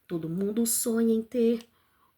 Todo mundo sonha em ter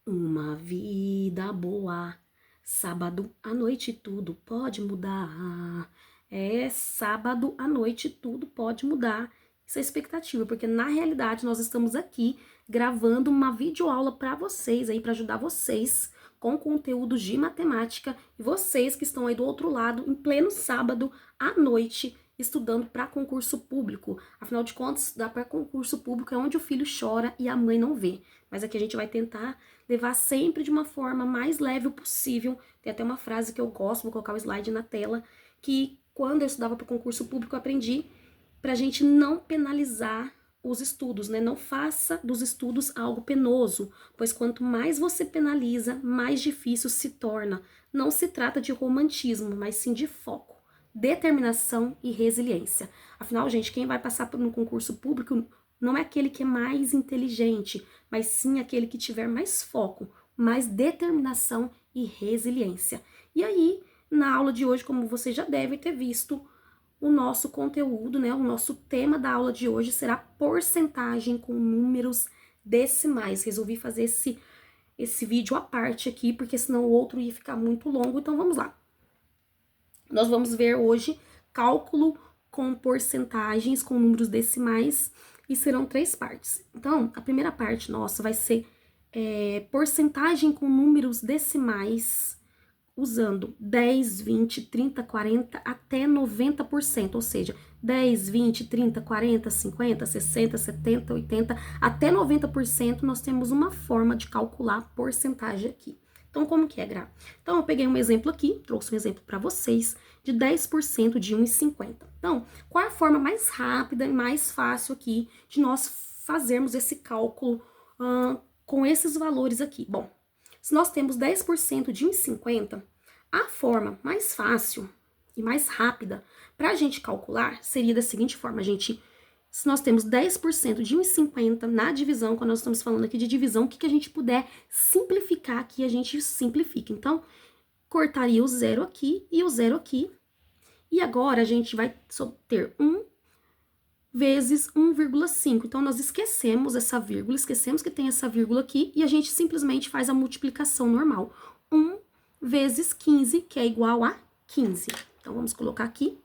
uma vida boa. Sábado à noite tudo pode mudar. É, sábado à noite tudo pode mudar. Isso é expectativa, porque na realidade nós estamos aqui gravando uma videoaula para vocês aí, para ajudar vocês com conteúdo de matemática e vocês que estão aí do outro lado, em pleno sábado à noite, estudando para concurso público. Afinal de contas, dá para concurso público é onde o filho chora e a mãe não vê. Mas aqui a gente vai tentar levar sempre de uma forma mais leve possível. Tem até uma frase que eu gosto, vou colocar o slide na tela, que quando eu estudava para o concurso público eu aprendi para a gente não penalizar os estudos, né? Não faça dos estudos algo penoso, pois quanto mais você penaliza, mais difícil se torna. Não se trata de romantismo, mas sim de foco, determinação e resiliência. Afinal, gente, quem vai passar por um concurso público não é aquele que é mais inteligente, mas sim aquele que tiver mais foco, mais determinação e resiliência. E aí, na aula de hoje, como você já deve ter visto, o nosso conteúdo, né, o nosso tema da aula de hoje será porcentagem com números decimais. Resolvi fazer esse vídeo à parte aqui, porque senão o outro ia ficar muito longo, então vamos lá. Nós vamos ver hoje cálculo com porcentagens, com números decimais, e serão 3 partes. Então, a primeira parte nossa vai ser porcentagem com números decimais, usando 10, 20, 30, 40 até 90%, ou seja, 10, 20, 30, 40, 50, 60, 70, 80, até 90% nós temos uma forma de calcular a porcentagem aqui. Então, como que é, Gra? Então, eu peguei um exemplo aqui, trouxe um exemplo para vocês, de 10% de 1,50. Então, qual é a forma mais rápida e mais fácil aqui de nós fazermos esse cálculo com esses valores aqui? Bom, se nós temos 10% de 1,50, a forma mais fácil e mais rápida para a gente calcular seria da seguinte forma, gente. Se nós temos 10% de 1,50 na divisão, quando nós estamos falando aqui de divisão, o que a gente puder simplificar aqui, a gente simplifica. Então, cortaria o zero aqui e o zero aqui. E agora a gente vai só ter 1 vezes 1,5. Então, nós esquecemos essa vírgula, esquecemos que tem essa vírgula aqui, e a gente simplesmente faz a multiplicação normal. 1 vezes 15, que é igual a 15. Então, vamos colocar aqui.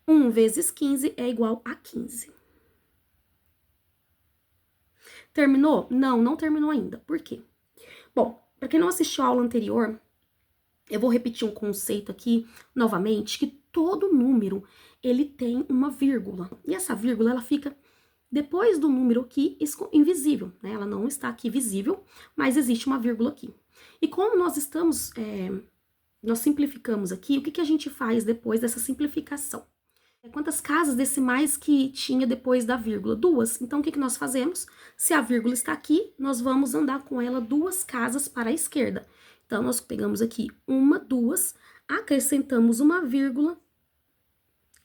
1 vezes 15 é igual a 15. Terminou? Não, não terminou ainda. Por quê? Bom, para quem não assistiu a aula anterior, eu vou repetir um conceito aqui novamente, que todo número, ele tem uma vírgula. E essa vírgula, ela fica depois do número aqui, invisível, né? Ela não está aqui visível, mas existe uma vírgula aqui. E como nós estamos, nós simplificamos aqui, o que a gente faz depois dessa simplificação? Quantas casas decimais que tinha depois da vírgula? 2. Então, o que nós fazemos? Se a vírgula está aqui, nós vamos andar com ela 2 casas para a esquerda. Então, nós pegamos aqui 1, 2, acrescentamos uma vírgula,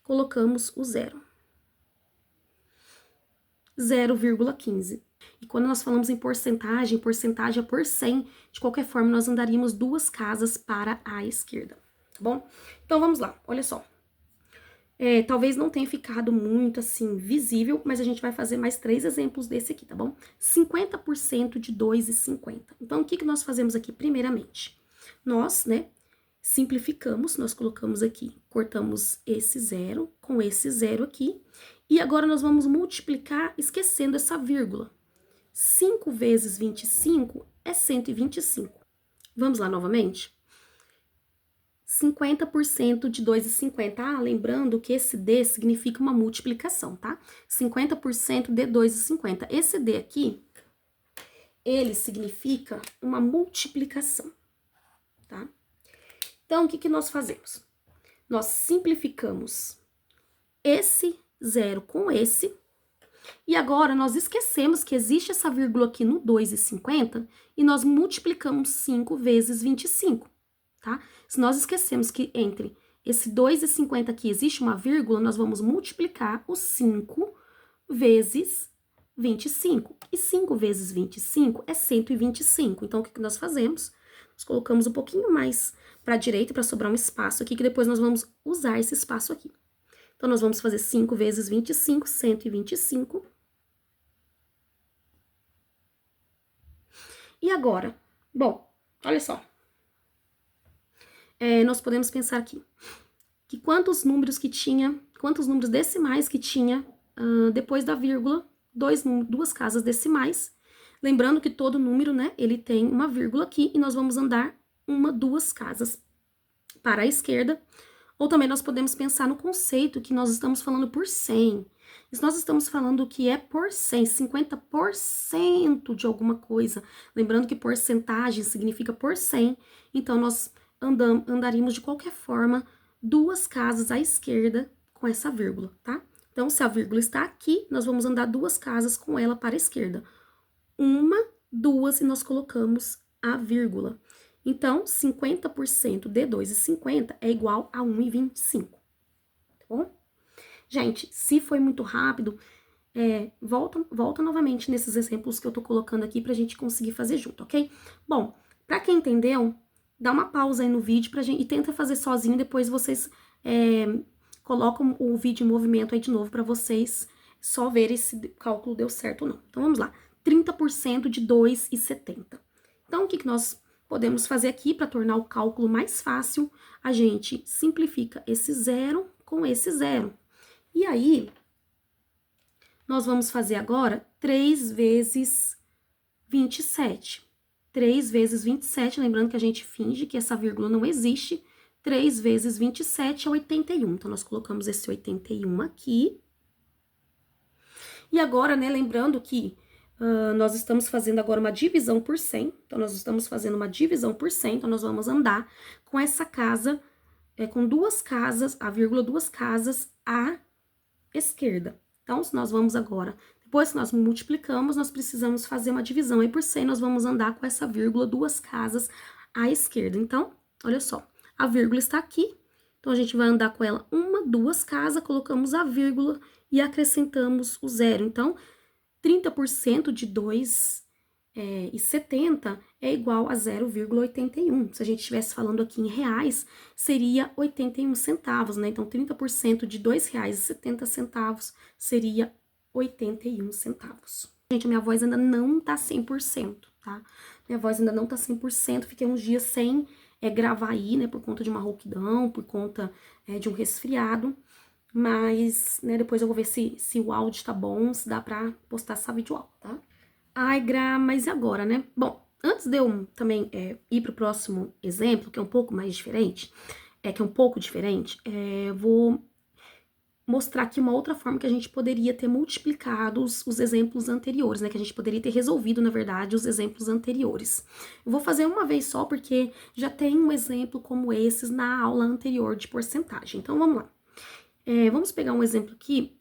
colocamos o 0. 0,15. E quando nós falamos em porcentagem é por 100, de qualquer forma, nós andaríamos 2 casas para a esquerda, tá bom? Então, vamos lá, olha só. Talvez não tenha ficado muito, assim, visível, mas a gente vai fazer mais 3 exemplos desse aqui, tá bom? 50% de 2,50. Então, o que nós fazemos aqui, primeiramente? Nós, né, simplificamos, nós colocamos aqui, cortamos esse 0 com esse 0 aqui, e agora nós vamos multiplicar esquecendo essa vírgula. 5 vezes 25 é 125. Vamos lá novamente? 50% de 2,50. Ah, lembrando que esse D significa uma multiplicação, tá? 50% de 2,50. Esse D aqui, ele significa uma multiplicação, tá? Então, o que nós fazemos? Nós simplificamos esse 0 com esse, e agora nós esquecemos que existe essa vírgula aqui no 2,50 e nós multiplicamos 5 vezes 25, tá? Se nós esquecemos que entre esse 2,50 aqui existe uma vírgula, nós vamos multiplicar o 5 vezes 25. E 5 vezes 25 é 125. Então, o que nós fazemos? Nós colocamos um pouquinho mais para a direita para sobrar um espaço aqui, que depois nós vamos usar esse espaço aqui. Então, nós vamos fazer 5 vezes 25, 125. E agora? Bom, olha só. Nós podemos pensar aqui que quantos números decimais que tinha depois da vírgula, duas casas decimais. Lembrando que todo número, né, ele tem uma vírgula aqui e nós vamos andar duas casas para a esquerda. Ou também nós podemos pensar no conceito que nós estamos falando por 100. Se nós estamos falando que é por 100, 50% de alguma coisa, lembrando que porcentagem significa por 100, então nós andaríamos de qualquer forma duas casas à esquerda com essa vírgula, tá? Então, se a vírgula está aqui, nós vamos andar duas casas com ela para a esquerda. Uma, duas e nós colocamos a vírgula. Então, 50% de 2,50 é igual a 1,25, tá bom? Gente, se foi muito rápido, volta novamente nesses exemplos que eu tô colocando aqui pra gente conseguir fazer junto, ok? Bom, pra quem entendeu, dá uma pausa aí no vídeo e tenta fazer sozinho, depois vocês colocam o vídeo em movimento aí de novo pra vocês só verem se o cálculo deu certo ou não. Então, vamos lá. 30% de 2,70. Então, o que nós podemos fazer aqui para tornar o cálculo mais fácil? A gente simplifica esse zero com esse zero. E aí, nós vamos fazer agora 3 vezes 27. 3 vezes 27, lembrando que a gente finge que essa vírgula não existe. 3 vezes 27 é 81. Então, nós colocamos esse 81 aqui. E agora, né, lembrando que nós estamos fazendo agora uma divisão por 100. Então, nós estamos fazendo uma divisão por 100. Então, nós vamos andar com essa casa, com duas casas, a vírgula duas casas à esquerda. Então, se nós vamos agora, depois que nós multiplicamos, nós precisamos fazer uma divisão aí por 100, nós vamos andar com essa vírgula duas casas à esquerda. Então, olha só, a vírgula está aqui, então a gente vai andar com ela duas casas, colocamos a vírgula e acrescentamos o zero. Então, 30% de 2,70 é igual a 0,81. Se a gente estivesse falando aqui em reais, seria 81 centavos, né? Então, 30% de R$ 2,70 seria 81 centavos. Gente, a minha voz ainda não tá 100%, tá? Minha voz ainda não tá 100%, fiquei uns dias sem gravar aí, né? Por conta de uma rouquidão, por conta de um resfriado. Mas, né, depois eu vou ver se o áudio tá bom, se dá pra postar essa videoaula, tá? Ai, Gra, mas e agora, né? Bom, antes de eu também ir pro próximo exemplo, que é um pouco mais diferente, vou mostrar aqui uma outra forma que a gente poderia ter multiplicado os exemplos anteriores, né? Que a gente poderia ter resolvido, na verdade, os exemplos anteriores. Eu vou fazer uma vez só, porque já tem um exemplo como esses na aula anterior de porcentagem. Então, vamos lá. Vamos pegar um exemplo aqui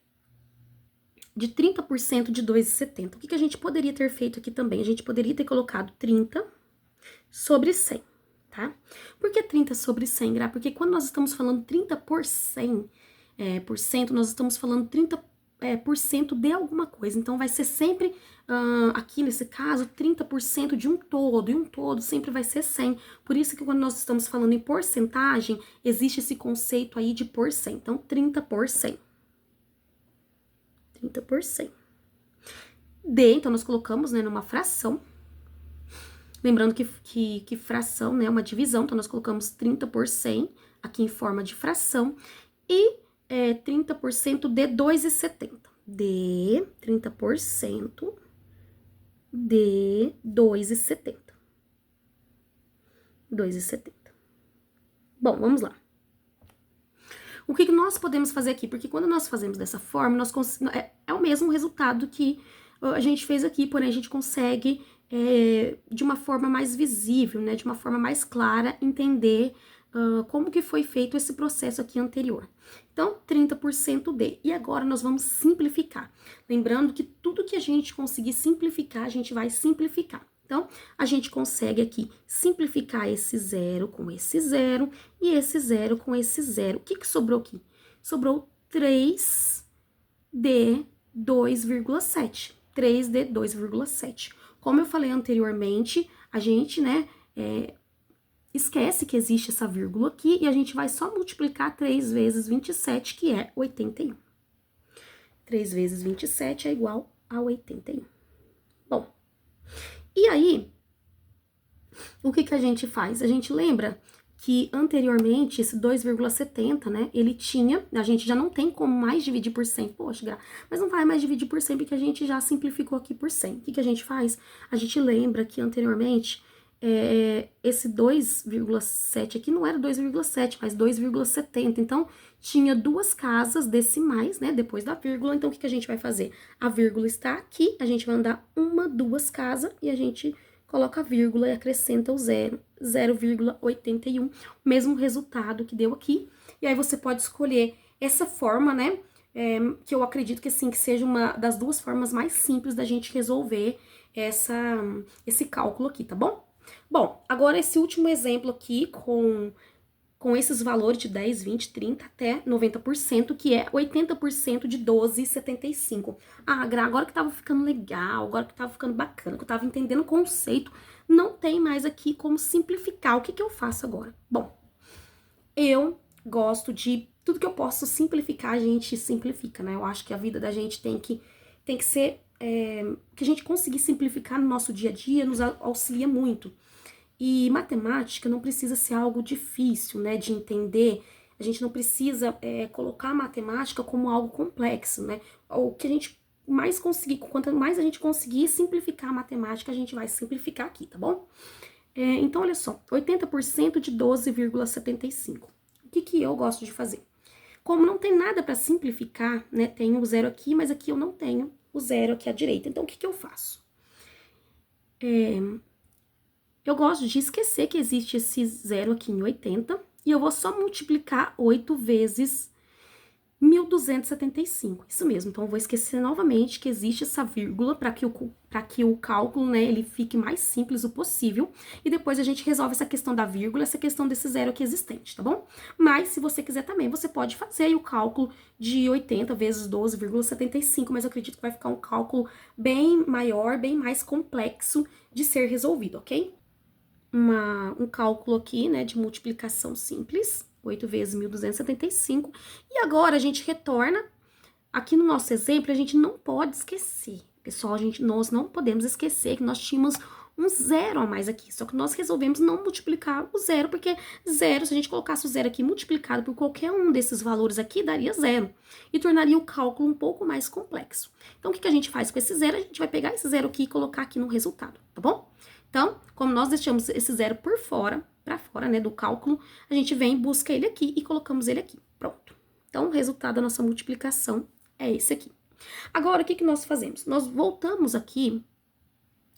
de 30% de 2,70. O que a gente poderia ter feito aqui também? A gente poderia ter colocado 30 sobre 100, tá? Por que 30 sobre 100, Gra? Porque quando nós estamos falando 30 por 100, nós estamos falando 30% de alguma coisa. Então, vai ser sempre, aqui nesse caso, 30% de um todo. E um todo sempre vai ser 100. Por isso que quando nós estamos falando em porcentagem, existe esse conceito aí de por 100. Então, 30 por 100. 30 por 100. Então, nós colocamos, né, numa fração. Lembrando que fração, né, é uma divisão. Então, nós colocamos 30 por 100 aqui em forma de fração. E 30% de 2,70. De 30% de 2,70. 2,70. Bom, vamos lá. O que nós podemos fazer aqui? Porque quando nós fazemos dessa forma, é o mesmo resultado que a gente fez aqui, porém a gente consegue, de uma forma mais visível, né, de uma forma mais clara, entender como que foi feito esse processo aqui anterior. Então, 30% de. E agora nós vamos simplificar. Lembrando que tudo que a gente conseguir simplificar, a gente vai simplificar. Então, a gente consegue aqui simplificar esse zero com esse zero e esse zero com esse zero. O que sobrou aqui? Sobrou 3 de 2,7. 3 de 2,7. Como eu falei anteriormente, a gente, né, esquece que existe essa vírgula aqui e a gente vai só multiplicar 3 vezes 27, que é 81. 3 vezes 27 é igual a 81. Bom, e aí, o que que a gente faz? A gente lembra que anteriormente esse 2,70, né, ele tinha, a gente já não tem como mais dividir por 100, poxa, mas não vai mais dividir por 100 porque a gente já simplificou aqui por 100. O que que a gente faz? A gente lembra que anteriormente esse 2,7 aqui não era 2,7, mas 2,70, então tinha duas casas decimais, né, depois da vírgula, então o que que a gente vai fazer? A vírgula está aqui, a gente vai andar uma, duas casas e a gente coloca a vírgula e acrescenta o zero, 0,81, o mesmo resultado que deu aqui. E aí você pode escolher essa forma, né, que eu acredito que sim, que seja uma das duas formas mais simples da gente resolver esse cálculo aqui, tá bom? Bom, agora esse último exemplo aqui com esses valores de 10, 20, 30 até 90%, que é 80% de 12,75. Ah, Gra, agora que tava ficando legal, agora que tava ficando bacana, que eu tava entendendo o conceito, não tem mais aqui como simplificar. O que que eu faço agora? Bom, eu gosto de tudo que eu posso simplificar, a gente simplifica, né? Eu acho que a vida da gente tem que ser que a gente conseguir simplificar no nosso dia a dia nos auxilia muito. E matemática não precisa ser algo difícil, né, de entender. A gente não precisa colocar a matemática como algo complexo, né? O que a gente mais conseguir, quanto mais a gente conseguir simplificar a matemática, a gente vai simplificar aqui, tá bom? Então, olha só, 80% de 12,75. O que que eu gosto de fazer? Como não tem nada para simplificar, né, tem o zero aqui, mas aqui eu não tenho o zero aqui à direita. Então, o que que eu faço? Eu gosto de esquecer que existe esse zero aqui em 80 e eu vou só multiplicar 8 vezes 1.275. Isso mesmo, então eu vou esquecer novamente que existe essa vírgula para que o cálculo, né, ele fique mais simples o possível. E depois a gente resolve essa questão da vírgula, essa questão desse zero aqui existente, tá bom? Mas se você quiser também, você pode fazer aí o cálculo de 80 vezes 12,75, mas eu acredito que vai ficar um cálculo bem maior, bem mais complexo de ser resolvido, ok? Um cálculo aqui, né, de multiplicação simples, 8 vezes 1.275. E agora a gente retorna, aqui no nosso exemplo, a gente não pode esquecer, pessoal, nós não podemos esquecer que nós tínhamos um zero a mais aqui, só que nós resolvemos não multiplicar o zero, porque zero, se a gente colocasse o zero aqui multiplicado por qualquer um desses valores aqui, daria zero, e tornaria o cálculo um pouco mais complexo. Então, o que a gente faz com esse zero? A gente vai pegar esse zero aqui e colocar aqui no resultado, tá bom? Então, como nós deixamos esse zero por fora, para fora, né, do cálculo, a gente vem, busca ele aqui e colocamos ele aqui. Pronto. Então, o resultado da nossa multiplicação é esse aqui. Agora, o que que nós fazemos? Nós voltamos aqui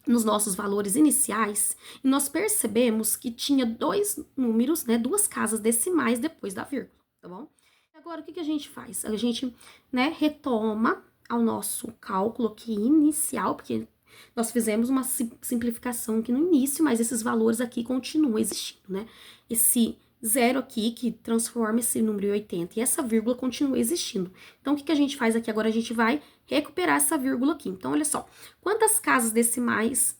nos nossos valores iniciais e nós percebemos que tinha dois números, né, duas casas decimais depois da vírgula, tá bom? Agora, o que que a gente faz? A gente, né, retoma ao nosso cálculo aqui inicial, porque nós fizemos uma simplificação aqui no início, mas esses valores aqui continuam existindo, né? Esse zero aqui, que transforma esse número em 80, e essa vírgula continua existindo. Então, o que que a gente faz aqui agora? A gente vai recuperar essa vírgula aqui. Então, olha só, quantas casas decimais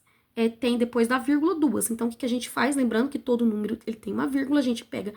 tem depois da vírgula? Duas. Então, o que que a gente faz? Lembrando que todo número ele tem uma vírgula, a gente pega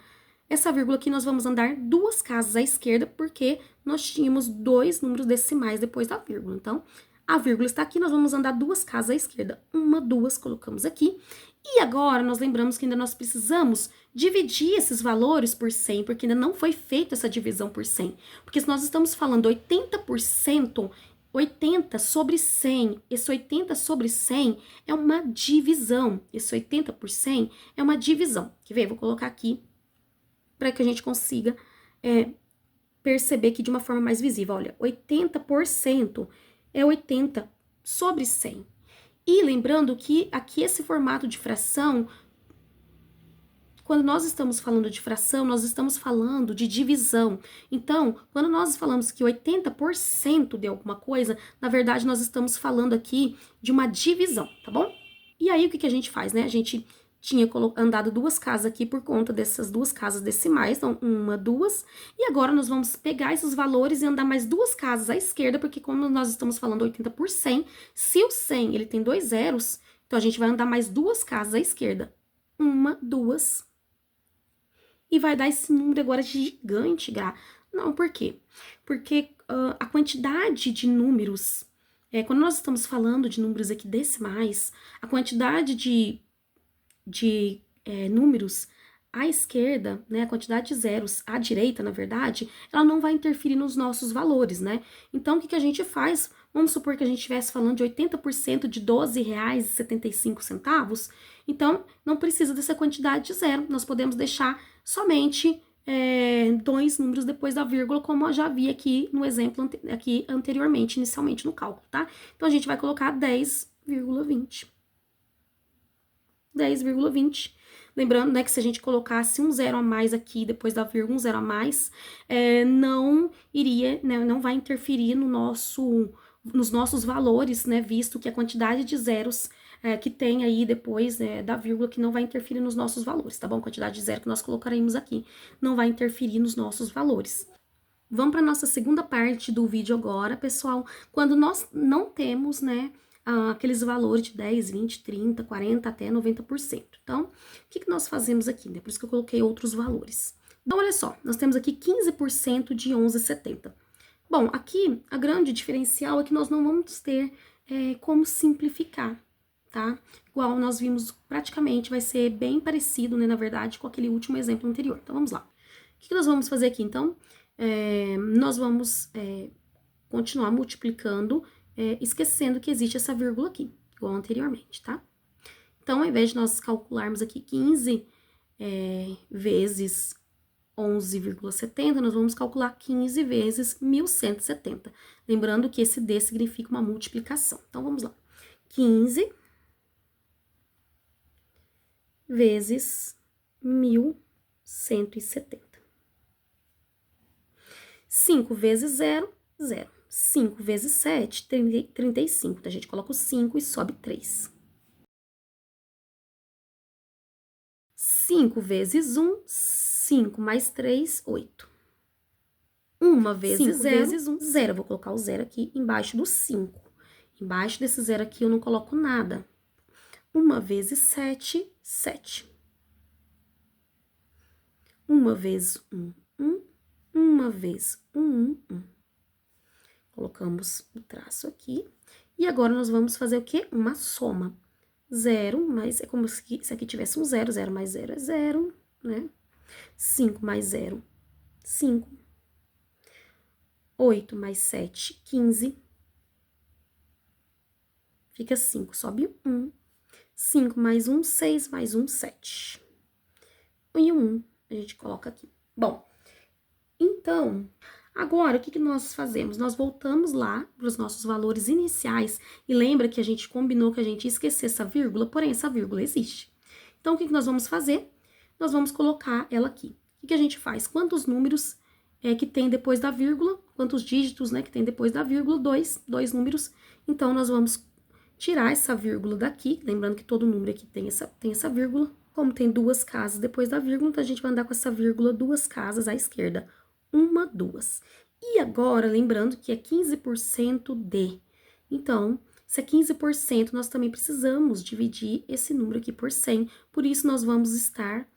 essa vírgula aqui, nós vamos andar duas casas à esquerda, porque nós tínhamos dois números decimais depois da vírgula. Então, a vírgula está aqui, nós vamos andar duas casas à esquerda. Uma, duas, colocamos aqui. E agora, nós lembramos que ainda nós precisamos dividir esses valores por 100, porque ainda não foi feita essa divisão por 100. Porque se nós estamos falando 80%, 80 sobre 100, esse 80 sobre 100 é uma divisão. Esse 80 por 100 é uma divisão. Quer ver? Vou colocar aqui para que a gente consiga perceber aqui de uma forma mais visível. Olha, 80% é 80 sobre 100. E lembrando que aqui esse formato de fração, quando nós estamos falando de fração, nós estamos falando de divisão. Então, quando nós falamos que 80% de alguma coisa, na verdade nós estamos falando aqui de uma divisão, tá bom? E aí o que a gente faz, né? A gente tinha andado duas casas aqui por conta dessas duas casas decimais, então uma, duas, e agora nós vamos pegar esses valores e andar mais duas casas à esquerda, porque como nós estamos falando 80 por 100, se o 100 ele tem dois zeros, então a gente vai andar mais duas casas à esquerda, uma, duas, e vai dar esse número agora gigante, Gra. Não, por quê? Porque a quantidade de números, quando nós estamos falando de números aqui decimais, a quantidade de números à esquerda, né, a quantidade de zeros à direita, na verdade, ela não vai interferir nos nossos valores, né? Então, o que a gente faz? Vamos supor que a gente estivesse falando de 80% de R$ 12,75. Então, não precisa dessa quantidade de zero. Nós podemos deixar somente dois números depois da vírgula, como eu já vi aqui no exemplo aqui anteriormente, inicialmente no cálculo, tá? Então, a gente vai colocar 10,20. 10,20. Lembrando, né, que se a gente colocasse um zero a mais aqui, depois da vírgula, um zero a mais, não iria, né, não vai interferir nos nossos valores, né, visto que a quantidade de zeros que tem aí depois da vírgula, que não vai interferir nos nossos valores, tá bom? A quantidade de zero que nós colocaremos aqui não vai interferir nos nossos valores. Vamos para nossa segunda parte do vídeo agora, pessoal. Quando nós não temos, né, aqueles valores de 10, 20, 30, 40 até 90%. Então, o que nós fazemos aqui, né? Por isso que eu coloquei outros valores. Então, olha só, nós temos aqui 15% de 11,70. Bom, aqui a grande diferencial é que nós não vamos ter como simplificar, tá? Igual nós vimos, praticamente vai ser bem parecido, né, na verdade, com aquele último exemplo anterior. Então, vamos lá. O que nós vamos fazer aqui, então? Nós vamos continuar multiplicando, esquecendo que existe essa vírgula aqui, igual anteriormente, tá? Então, ao invés de nós calcularmos aqui 15 vezes 11,70, nós vamos calcular 15 vezes 1.170. Lembrando que esse D significa uma multiplicação. Então, vamos lá. 15 vezes 1.170. 5 vezes 0, 0. 5 vezes 7, 35. Então, a gente coloca o 5 e sobe 3. 5 vezes 1, 5 mais 3, 8. 1 vezes 0, vezes 1, 0. Eu vou colocar o 0 aqui embaixo do 5. Embaixo desse 0 aqui eu não coloco nada. 1 vezes 7, 7. 1 vezes 1, 1. 1 vezes 1, 1. Colocamos o traço aqui. E agora nós vamos fazer o quê? Uma soma. 0 mais, é como se aqui tivesse um 0, 0 mais 0 é 0, né? 5 mais 0, 5. 8 mais 7, 15. Fica 5, sobe 1. 5 mais 1, 6 mais 1, 7. E o 1 a gente coloca aqui. Bom, então, agora o que nós fazemos? Nós voltamos lá para os nossos valores iniciais e lembra que a gente combinou que a gente ia esquecer essa vírgula, porém essa vírgula existe. Então, o que nós vamos fazer? Nós vamos colocar ela aqui. O que a gente faz? Quantos números que tem depois da vírgula? Quantos dígitos, né, que tem depois da vírgula? Dois números. Então, nós vamos tirar essa vírgula daqui, lembrando que todo número aqui tem essa vírgula. Como tem duas casas depois da vírgula, então a gente vai andar com essa vírgula duas casas à esquerda. 1, 2. E agora, lembrando que é 15% de. Então, se é 15%, nós também precisamos dividir esse número aqui por 100. Por isso, nós vamos estar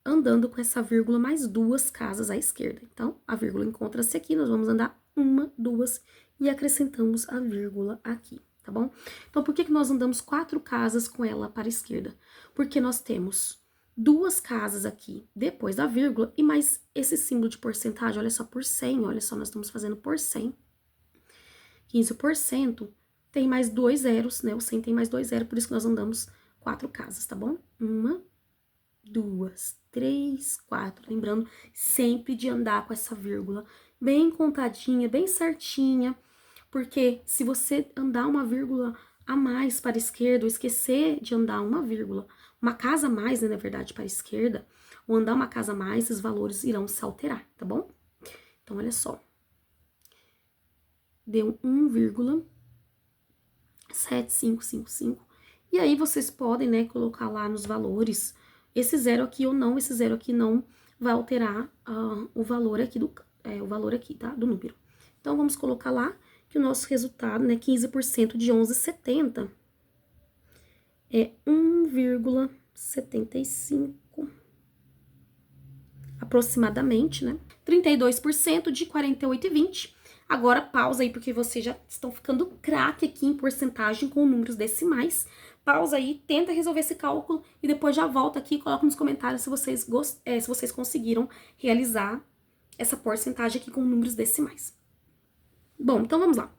andando com essa vírgula mais duas casas à esquerda. Então, a vírgula encontra-se aqui, nós vamos andar 1, 2 e acrescentamos a vírgula aqui, tá bom? Então, por que nós andamos 4 casas com ela para a esquerda? Porque nós temos duas casas aqui depois da vírgula e mais esse símbolo de porcentagem, olha só, por 100, olha só, nós estamos fazendo por 100. 15% tem mais 2 zeros, né? O 100 tem mais 2 zeros, por isso que nós andamos 4 casas, tá bom? 1, 2, 3, 4. Lembrando sempre de andar com essa vírgula bem contadinha, bem certinha, porque se você andar uma vírgula a mais para a esquerda, ou esquecer de andar uma vírgula, uma casa a mais, né, na verdade, para a esquerda, ou andar uma casa a mais, esses valores irão se alterar, tá bom? Então, olha só. Deu 1,7555. E aí, vocês podem, né, colocar lá nos valores, esse zero aqui ou não, esse zero aqui não vai alterar o valor aqui o valor aqui, tá? Do número. Então, vamos colocar lá que o nosso resultado, né, 15% de 11,70 é 1,75 aproximadamente, né? 32% de 48,20. Agora pausa aí porque vocês já estão ficando craque aqui em porcentagem com números decimais. pausa aí, tenta resolver esse cálculo e depois já volta aqui e coloca nos comentários se vocês conseguiram realizar essa porcentagem aqui com números decimais. Bom, então vamos lá.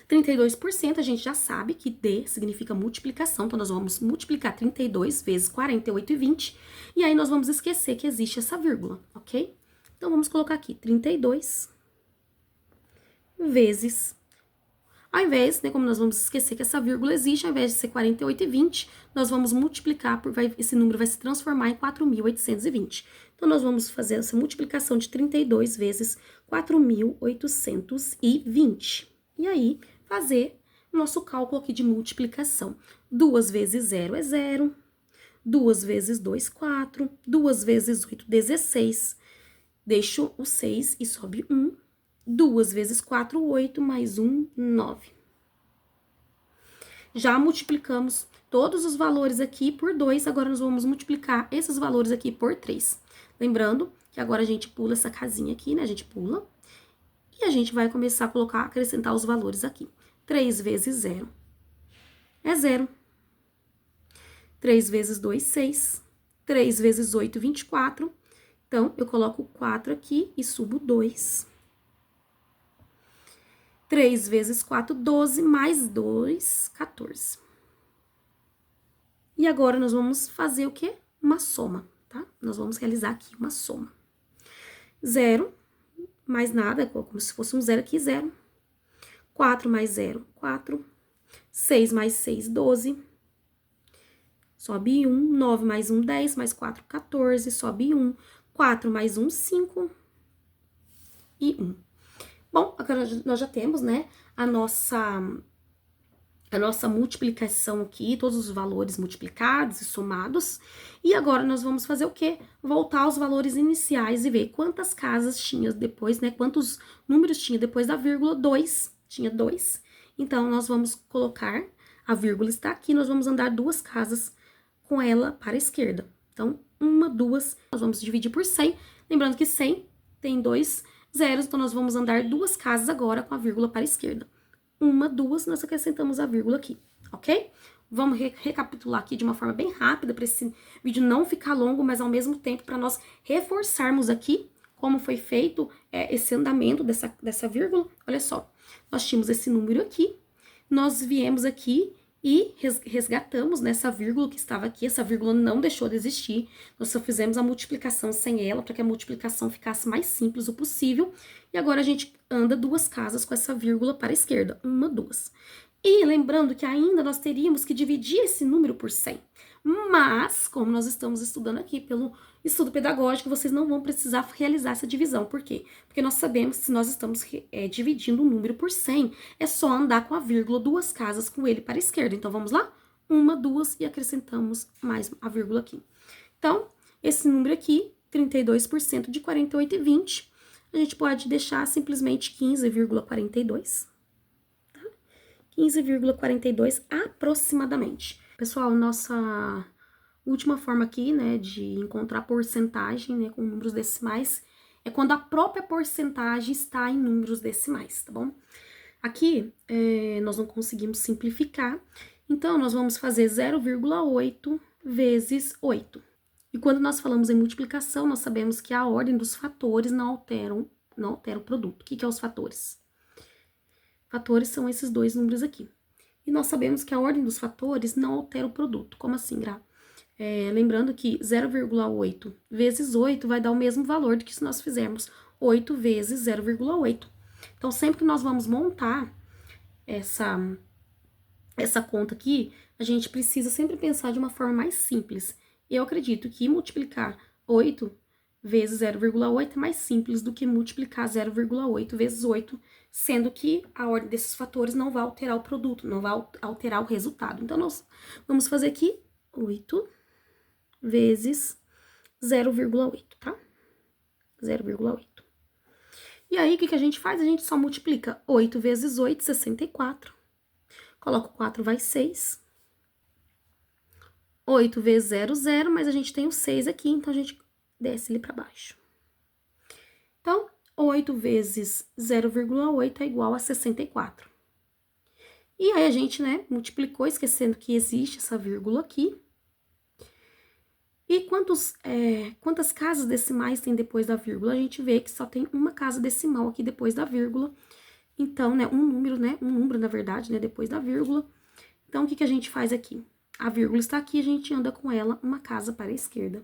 32% a gente já sabe que D significa multiplicação, então nós vamos multiplicar 32 vezes 48 e 20, e aí nós vamos esquecer que existe essa vírgula, ok? Então vamos colocar aqui 32 vezes, ao invés, né, como nós vamos esquecer que essa vírgula existe, ao invés de ser 48 e 20, nós vamos multiplicar, esse número vai se transformar em 4.820. Então, nós vamos fazer essa multiplicação de 32 vezes 4.820. E aí, fazer o nosso cálculo aqui de multiplicação. 2 vezes 0 é 0, 2 vezes 2, 4, 2 vezes 8, 16. Deixo o 6 e sobe 1. 2 vezes 4, 8, mais 1, 9. Já multiplicamos todos os valores aqui por 2, agora nós vamos multiplicar esses valores aqui por 3. Lembrando que agora a gente pula essa casinha aqui, né? A gente pula. E a gente vai começar a acrescentar os valores aqui. 3 vezes 0 é 0. 3 vezes 2, 6. 3 vezes 8, 24. Então, eu coloco 4 aqui e subo 2. 3 vezes 4, 12, mais 2, 14. E agora, nós vamos fazer o quê? Uma soma, tá? Nós vamos realizar aqui uma soma. 0, mais nada, como se fosse um 0 aqui, 0. 4 mais 0, 4. 6 mais 6, 12. Sobe 1. 9 mais 1, 10. Mais 4, 14. Sobe 1. 4 mais 1, 5. E 1. Bom, agora nós já temos, né, a nossa multiplicação aqui, todos os valores multiplicados e somados. E agora nós vamos fazer o quê? Voltar aos valores iniciais e ver quantas casas tinha depois, né, quantos números tinha depois da vírgula. 2, tinha 2. Então, nós vamos colocar, a vírgula está aqui, nós vamos andar 2 casas com ela para a esquerda. Então, 1, 2, nós vamos dividir por 100. Lembrando que 100 tem 2 zeros, então nós vamos andar 2 casas agora com a vírgula para a esquerda. 1, 2, nós acrescentamos a vírgula aqui, ok? Vamos recapitular aqui de uma forma bem rápida, para esse vídeo não ficar longo, mas ao mesmo tempo para nós reforçarmos aqui como foi feito esse andamento dessa vírgula. Olha só, nós tínhamos esse número aqui, nós viemos aqui e resgatamos nessa vírgula que estava aqui, essa vírgula não deixou de existir, nós só fizemos a multiplicação sem ela, para que a multiplicação ficasse mais simples o possível, e agora a gente anda 2 casas com essa vírgula para a esquerda, 1, 2. E lembrando que ainda nós teríamos que dividir esse número por 100, mas, como nós estamos estudando aqui pelo estudo pedagógico, vocês não vão precisar realizar essa divisão. Por quê? Porque nós sabemos que se nós estamos dividindo um número por 100, é só andar com a vírgula 2 casas com ele para a esquerda. Então, vamos lá? 1, 2 e acrescentamos mais a vírgula aqui. Então, esse número aqui, 32% de 48 e 20, a gente pode deixar simplesmente 15,42. Tá? 15,42 aproximadamente. Pessoal, nossa última forma aqui, né, de encontrar porcentagem, né, com números decimais, é quando a própria porcentagem está em números decimais, tá bom? Aqui, nós não conseguimos simplificar, então, nós vamos fazer 0,8 vezes 8. E quando nós falamos em multiplicação, nós sabemos que a ordem dos fatores não altera o produto. O que é os fatores? Fatores são esses 2 números aqui. E nós sabemos que a ordem dos fatores não altera o produto. Como assim, Gra? Lembrando que 0,8 vezes 8 vai dar o mesmo valor do que se nós fizermos 8 vezes 0,8. Então, sempre que nós vamos montar essa conta aqui, a gente precisa sempre pensar de uma forma mais simples. Eu acredito que multiplicar 8 vezes 0,8 é mais simples do que multiplicar 0,8 vezes 8, sendo que a ordem desses fatores não vai alterar o produto, não vai alterar o resultado. Então, nós vamos fazer aqui 8 vezes 0,8, tá? 0,8. E aí, o que a gente faz? A gente só multiplica 8 vezes 8, 64. Coloco 4, vai 6. 8 vezes 0, 0, mas a gente tem o 6 aqui, então a gente desce ele para baixo. Então, 8 vezes 0,8 é igual a 64. E aí a gente, né, multiplicou, esquecendo que existe essa vírgula aqui. E quantas casas decimais tem depois da vírgula? A gente vê que só tem uma casa decimal aqui depois da vírgula. Então, né, um número, na verdade, né, depois da vírgula. Então, o que a gente faz aqui? A vírgula está aqui, a gente anda com ela uma casa para a esquerda.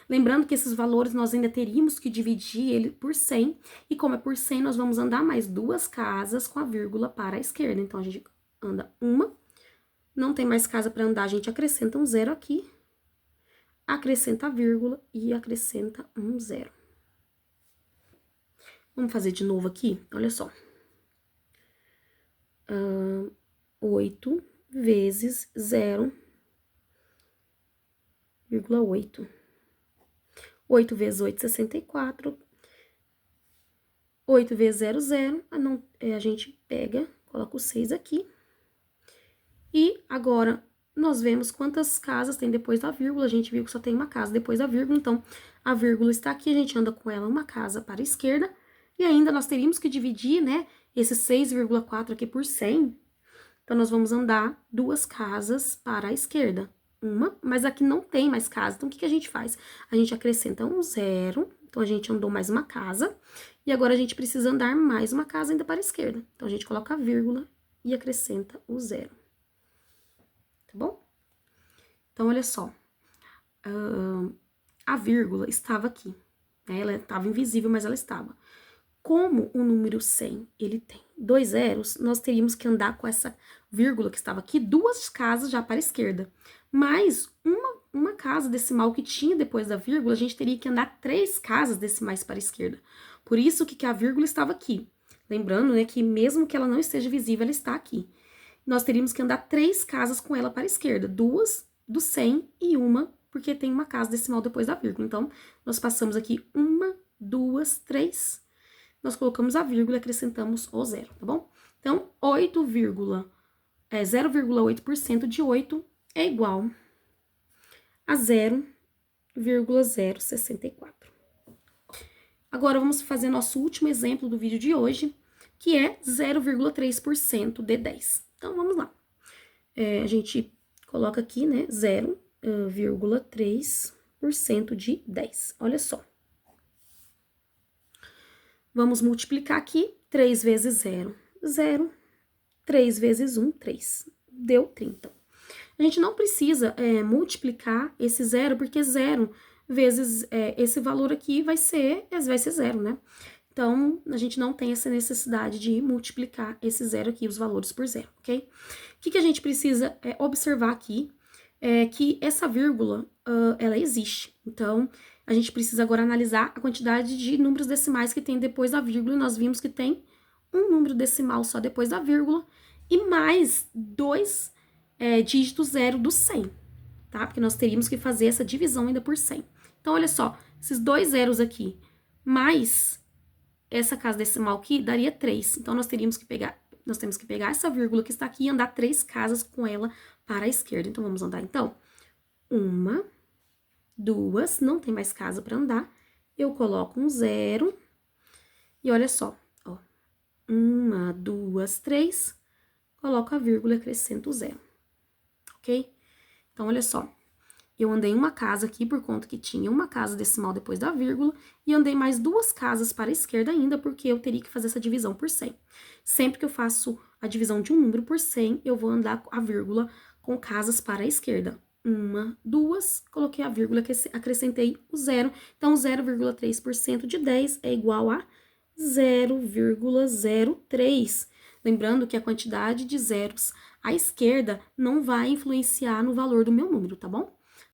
Lembrando que esses valores nós ainda teríamos que dividir ele por 100. E como é por 100, nós vamos andar mais 2 casas com a vírgula para a esquerda. Então, a gente anda uma. Não tem mais casa para andar, a gente acrescenta um 0 aqui. Acrescenta a vírgula e acrescenta um 0. Vamos fazer de novo aqui? Olha só. 8 vezes 0,8. 8 vezes 8, 64. 8 vezes 0, 0. A gente pega, coloca o 6 aqui. E agora, nós vemos quantas casas tem depois da vírgula. A gente viu que só tem uma casa depois da vírgula. Então, a vírgula está aqui, a gente anda com ela uma casa para a esquerda. E ainda nós teríamos que dividir, né, esse 6,4 aqui por 100. Então, nós vamos andar 2 casas para a esquerda. Uma, mas aqui não tem mais casa. Então, o que a gente faz? A gente acrescenta um 0. Então, a gente andou mais uma casa. E agora, a gente precisa andar mais uma casa ainda para a esquerda. Então, a gente coloca a vírgula e acrescenta o 0. Tá bom? Então, olha só. A vírgula estava aqui. Né? Ela estava invisível, mas ela estava. Como o número 100, ele tem 2 zeros, nós teríamos que andar com essa vírgula que estava aqui, 2 casas já para a esquerda. Mais uma casa decimal que tinha depois da vírgula, a gente teria que andar 3 casas decimais para a esquerda. Por isso que a vírgula estava aqui. Lembrando, né, que mesmo que ela não esteja visível, ela está aqui. Nós teríamos que andar 3 casas com ela para a esquerda. 2 do 100 e uma, porque tem uma casa decimal depois da vírgula. Então, nós passamos aqui 1, 2, 3. Nós colocamos a vírgula e acrescentamos o 0, tá bom? Então, 0,8% de 8 é igual a 0,064. Agora, vamos fazer nosso último exemplo do vídeo de hoje, que é 0,3% de 10. Então, vamos lá. A gente coloca aqui, né, 0,3% de 10. Olha só. Vamos multiplicar aqui, 3 vezes 0, 0. 3 vezes 1, 3. Deu 30. A gente não precisa multiplicar esse 0, porque 0 vezes esse valor aqui vai ser 0, né? Então, a gente não tem essa necessidade de multiplicar esse 0 aqui, os valores por 0, ok? O que a gente precisa observar aqui é que essa vírgula, ela existe. Então, a gente precisa agora analisar a quantidade de números decimais que tem depois da vírgula. E nós vimos que tem um número decimal só depois da vírgula e mais 2 dígitos 0 do 100, tá? Porque nós teríamos que fazer essa divisão ainda por 100. Então, olha só, esses 2 zeros aqui, mais essa casa decimal aqui, daria 3. Então, nós temos que pegar essa vírgula que está aqui e andar 3 casas com ela para a esquerda. Então, vamos andar, então, 1, 2, não tem mais casa para andar, eu coloco um 0, e olha só, ó, 1, 2, 3, coloco a vírgula e acrescento o 0, ok? Então, olha só, eu andei uma casa aqui por conta que tinha uma casa decimal depois da vírgula, e andei mais 2 casas para a esquerda ainda, porque eu teria que fazer essa divisão por 100. Sempre que eu faço a divisão de um número por 100, eu vou andar a vírgula com casas para a esquerda. 1, 2, coloquei a vírgula, acrescentei o 0. Então, 0,3% de 10 é igual a 0,03. Lembrando que a quantidade de zeros à esquerda não vai influenciar no valor do meu número, tá bom?